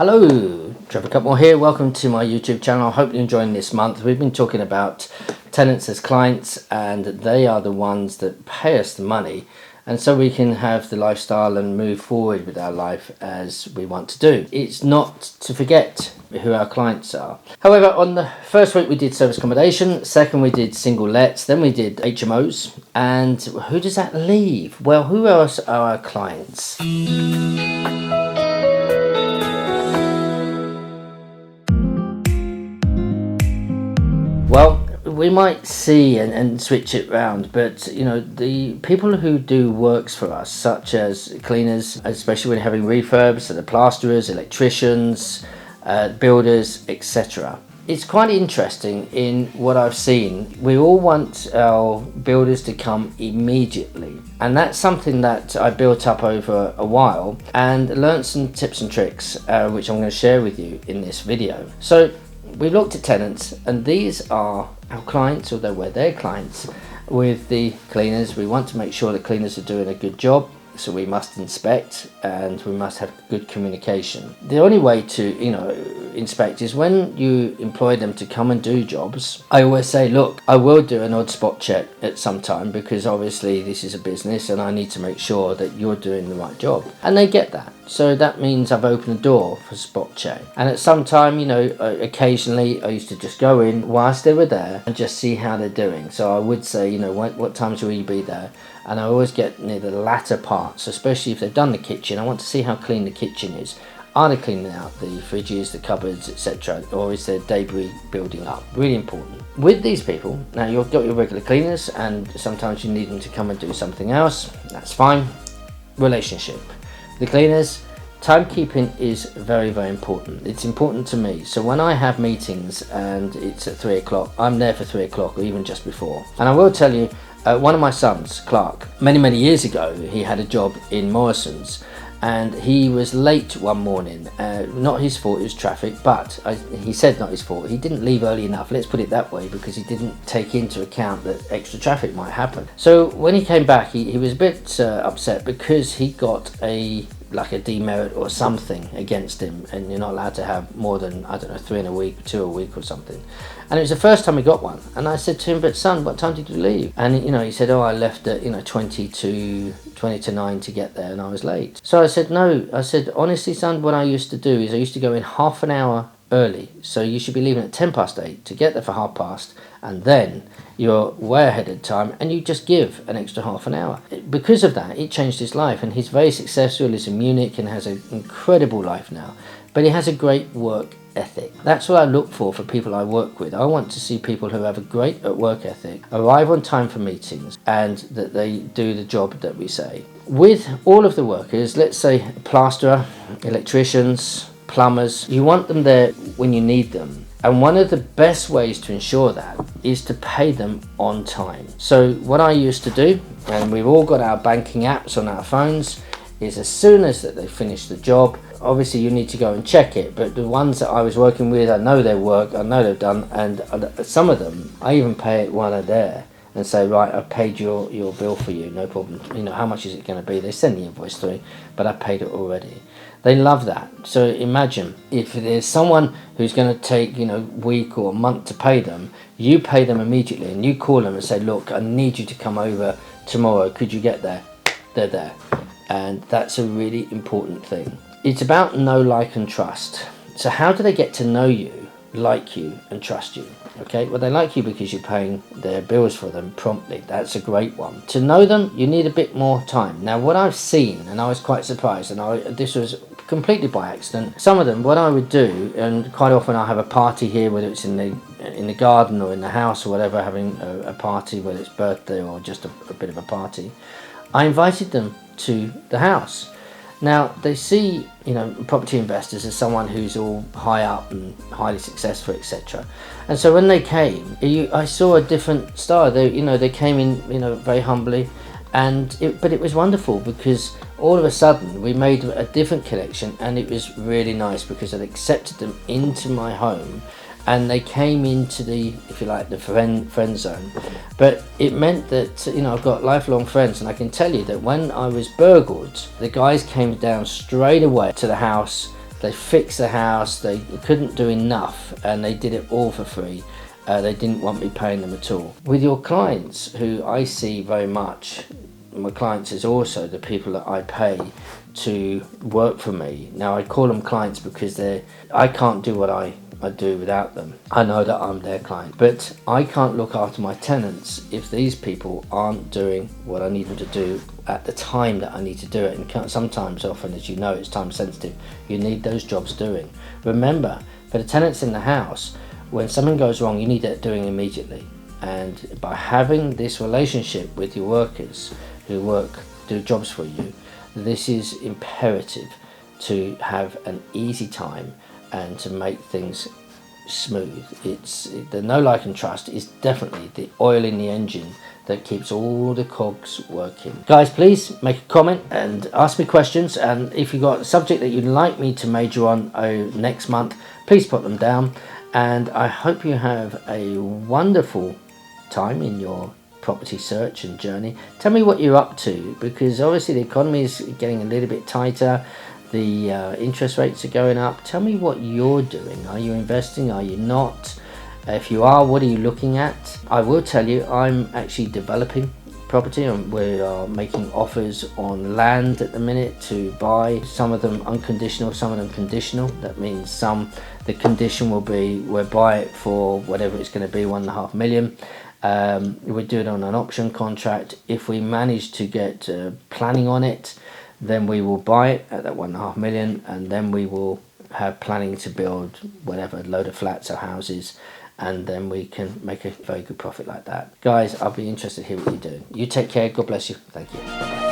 Hello, Trevor Cutmore here. Welcome to my YouTube channel. I hope you're enjoying this month. We've been talking about tenants as clients, and they are the ones that pay us the money, and so we can have the lifestyle and move forward with our life as we want to do. It's not to forget who our clients are. However, on the first week we did service accommodation, second we did single lets, then we did HMOs, and who does that leave? Well, who else are our clients? Well, we might see and switch it round, but the people who do works for us, such as cleaners, especially when having refurbs, so the plasterers, electricians, builders, etc. It's quite interesting in what I've seen. We all want our builders to come immediately, and that's something that I built up over a while and learned some tips and tricks which I'm going to share with you in this video. So we looked at tenants, and these are our clients, although we're their clients. With the cleaners, we want to make sure the cleaners are doing a good job, so we must inspect and we must have good communication. The only way to inspect is when you employ them to come and do jobs. I always say, look, I will do an odd spot check at some time, because obviously this is a business and I need to make sure that you're doing the right job, and they get that. So that means I've opened the door for spot check. And at some time, occasionally I used to just go in whilst they were there and just see how they're doing. So I would say, what times will you be there? And I always get near the latter part. So especially if they've done the kitchen, I want to see how clean the kitchen is. Are they cleaning out the fridges, the cupboards, etc.? Or is there debris building up? Really important. With these people, now you've got your regular cleaners, and sometimes you need them to come and do something else. That's fine. Relationship. The cleaners, timekeeping is very, very important. It's important to me. So when I have meetings and it's at 3 o'clock, I'm there for 3 o'clock or even just before. And I will tell you, one of my sons, Clark, many years ago, he had a job in Morrison's, and he was late one morning. Not his fault, it was traffic, but he said not his fault. He didn't leave early enough, let's put it that way, because he didn't take into account that extra traffic might happen. So when he came back, he was a bit upset because he got a demerit or something against him, and you're not allowed to have more than, 3 in a week, 2 a week or something. And it was the first time he got one, and I said to him, but son, what time did you leave? And he said, I left at 20 to 9 to get there, and I was late. So I said, no, honestly son, what I used to do is I used to go in half an hour early, so you should be leaving at 8:10 to get there for 8:30, and then you're way ahead of time, and you just give an extra half an hour. Because of that, it changed his life, and he's very successful. He's in Munich and has an incredible life now, but he has a great work ethic. That's what I look for people I work with. I want to see people who have a great work ethic, arrive on time for meetings, and that they do the job that we say. With all of the workers, let's say plasterer, electricians, plumbers, you want them there when you need them. And one of the best ways to ensure that is to pay them on time. So what I used to do, and we've all got our banking apps on our phones, is as soon as that they finish the job, obviously you need to go and check it, but the ones that I was working with, I know their work, I know they've done, and some of them, I even pay it while they're there and say, right, I've paid your bill for you, no problem. How much is it going to be? They send the invoice through, but I paid it already. They love that. So imagine if there's someone who's going to take a week or a month to pay them, you pay them immediately, and you call them and say, look, I need you to come over tomorrow, could you get there? They're there. And that's a really important thing. It's about know, like and trust. So how do they get to know you, like you and trust you? Okay, well, they like you because you're paying their bills for them promptly. That's a great one. To know them, you need a bit more time. Now, what I've seen, and I was quite surprised, and this was completely by accident. Some of them, what I would do, and quite often I have a party here, whether it's in the garden or in the house or whatever, having a party, whether it's birthday or just a bit of a party. I invited them to the house. Now, they see, property investors as someone who's all high up and highly successful, etc. And so when they came, I saw a different style. They came in, very humbly, but it was wonderful, because all of a sudden we made a different connection, and it was really nice because I'd accepted them into my home, and they came into the, if you like, the friend zone. But it meant that, I've got lifelong friends, and I can tell you that when I was burgled, the guys came down straight away to the house, They fixed the house, they couldn't do enough, and they did it all for free. They didn't want me paying them at all. With your clients, who I see very much, my clients is also the people that I pay to work for me. Now I call them clients because I can't do what I do without them. I know that I'm their client, but I can't look after my tenants if these people aren't doing what I need them to do at the time that I need to do it. And sometimes, often, as you know, it's time sensitive. You need those jobs doing. Remember, for the tenants in the house, when something goes wrong, you need that doing immediately. And by having this relationship with your workers who do jobs for you, this is imperative to have an easy time and to make things smooth. The know, like and trust is definitely the oil in the engine that keeps all the cogs working. Guys, please make a comment and ask me questions, and if you've got a subject that you'd like me to major on next month, please put them down. And I hope you have a wonderful time in your property search and journey. Tell me what you're up to, because obviously the economy is getting a little bit tighter. The interest rates are going up. Tell me what you're doing. Are you investing? Are you not? If you are, what are you looking at? I will tell you, I'm actually developing property, and we are making offers on land at the minute to buy, some of them unconditional, some of them conditional. That means the condition will be we'll buy it for whatever it's going to be, 1.5 million. We do it on an option contract. If we manage to get planning on it, then we will buy it at that 1.5 million, and then we will have planning to build whatever, load of flats or houses, and then we can make a very good profit like that. Guys, I'll be interested to hear what you're doing. You take care. God bless you. Thank you. Bye-bye.